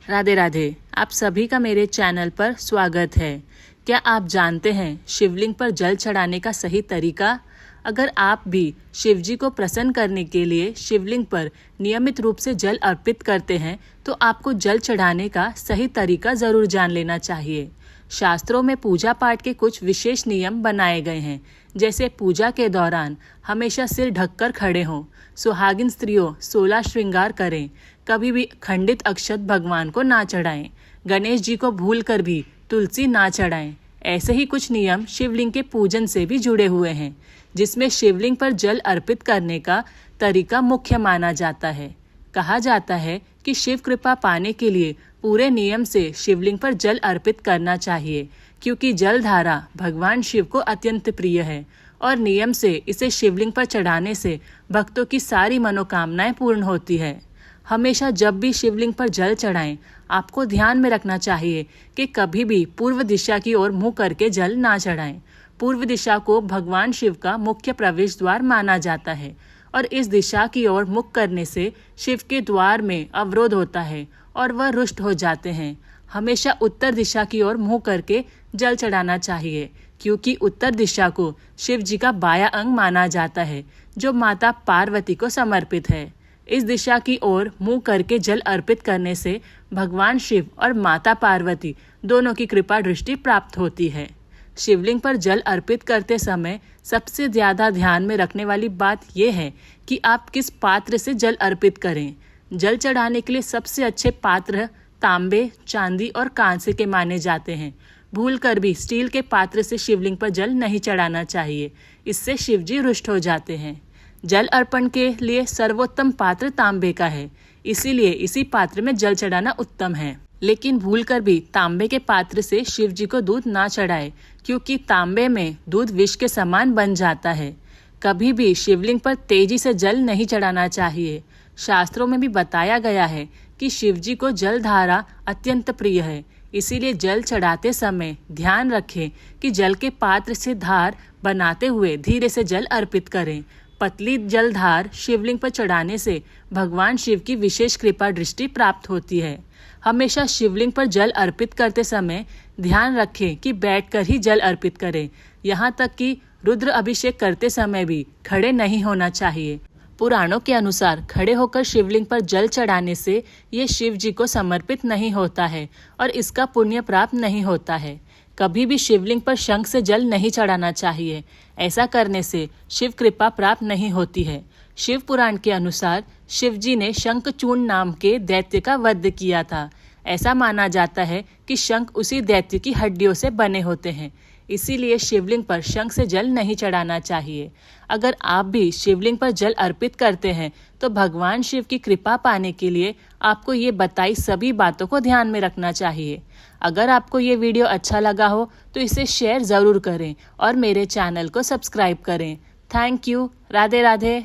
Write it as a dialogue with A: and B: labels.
A: राधे राधे। आप सभी का मेरे चैनल पर स्वागत है। क्या आप जानते हैं शिवलिंग पर जल चढ़ाने का सही तरीका? अगर आप भी शिव जी को प्रसन्न करने के लिए शिवलिंग पर नियमित रूप से जल अर्पित करते हैं तो आपको जल चढ़ाने का सही तरीका जरूर जान लेना चाहिए। शास्त्रों में पूजा पाठ के कुछ विशेष नियम बनाए गए हैं, जैसे पूजा के दौरान हमेशा सिर ढककर खड़े हों, सुहागिन स्त्रियों 16 श्रृंगार करें, कभी भी खंडित अक्षत भगवान को ना चढ़ाएं, गणेश जी को भूलकर भी तुलसी ना चढ़ाएं। ऐसे ही कुछ नियम शिवलिंग के पूजन से भी जुड़े हुए हैं, जिसमें शिवलिंग पर जल अर्पित करने का तरीका मुख्य माना जाता है। कहा जाता है कि शिव कृपा पाने के लिए पूरे नियम से शिवलिंग पर जल अर्पित करना चाहिए, क्योंकि जल धारा भगवान शिव को अत्यंत प्रिय है और नियम से इसे शिवलिंग पर चढ़ाने से भक्तों की सारी मनोकामनाएं पूर्ण होती है। हमेशा जब भी शिवलिंग पर जल चढ़ाएं, आपको ध्यान में रखना चाहिए कि कभी भी पूर्व दिशा की ओर मुंह करके जल ना चढ़ाएं। पूर्व दिशा को भगवान शिव का मुख्य प्रवेश द्वार माना जाता है और इस दिशा की ओर मुख करने से शिव के द्वार में अवरोध होता है और वह रुष्ट हो जाते हैं। हमेशा उत्तर दिशा की ओर मुंह करके जल चढ़ाना चाहिए, क्योंकि उत्तर दिशा को शिव जी का बायां अंग माना जाता है, जो माता पार्वती को समर्पित है। इस दिशा की ओर मुंह करके जल अर्पित करने से भगवान शिव और माता पार्वती दोनों की कृपा दृष्टि प्राप्त होती है। शिवलिंग पर जल अर्पित करते समय सबसे ज्यादा ध्यान में रखने वाली बात यह है कि आप किस पात्र से जल अर्पित करें। जल चढ़ाने के लिए सबसे अच्छे पात्र तांबे, चांदी और कांसे के माने जाते हैं। भूलकर भी स्टील के पात्र से शिवलिंग पर जल नहीं चढ़ाना चाहिए, इससे शिवजी रुष्ट हो जाते हैं। जल अर्पण के लिए सर्वोत्तम पात्र तांबे का है, इसीलिए इसी पात्र में जल चढ़ाना उत्तम है। लेकिन भूलकर भी तांबे के पात्र से शिव जी को दूध ना चढ़ाए, क्योंकि तांबे में दूध विष के समान बन जाता है। कभी भी शिवलिंग पर तेजी से जल नहीं चढ़ाना चाहिए। शास्त्रों में भी बताया गया है कि शिव जी को जल धारा अत्यंत प्रिय है, इसीलिए जल चढ़ाते समय ध्यान रखें कि जल के पात्र से धार बनाते हुए धीरे से जल अर्पित करें। पतली जलधार शिवलिंग पर चढ़ाने से भगवान शिव की विशेष कृपा दृष्टि प्राप्त होती है। हमेशा शिवलिंग पर जल अर्पित करते समय ध्यान रखें कि बैठकर ही जल अर्पित करें। यहाँ तक कि रुद्र अभिषेक करते समय भी खड़े नहीं होना चाहिए। पुराणों के अनुसार खड़े होकर शिवलिंग पर जल चढ़ाने से ये शिव जी को समर्पित नहीं होता है और इसका पुण्य प्राप्त नहीं होता है। कभी भी शिवलिंग पर शंख से जल नहीं चढ़ाना चाहिए। ऐसा करने से शिव कृपा प्राप्त नहीं होती है। शिव पुराण के अनुसार शिव जी ने शंखचूर्ण नाम के दैत्य का वध किया था। ऐसा माना जाता है कि शंख उसी दैत्य की हड्डियों से बने होते हैं, इसीलिए शिवलिंग पर शंख से जल नहीं चढ़ाना चाहिए। अगर आप भी शिवलिंग पर जल अर्पित करते हैं तो भगवान शिव की कृपा पाने के लिए आपको ये बताई सभी बातों को ध्यान में रखना चाहिए। अगर आपको ये वीडियो अच्छा लगा हो तो इसे शेयर ज़रूर करें और मेरे चैनल को सब्सक्राइब करें। Thank you. राधे राधे।